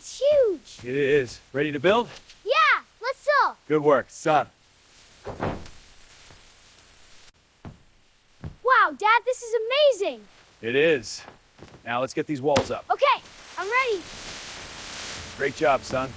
it's huge. It is. Ready to build? Yeah, let's go. Good work, son. Wow, Dad, this is amazing. It is. Now let's get these walls up. Okay, I'm ready. Great job, son.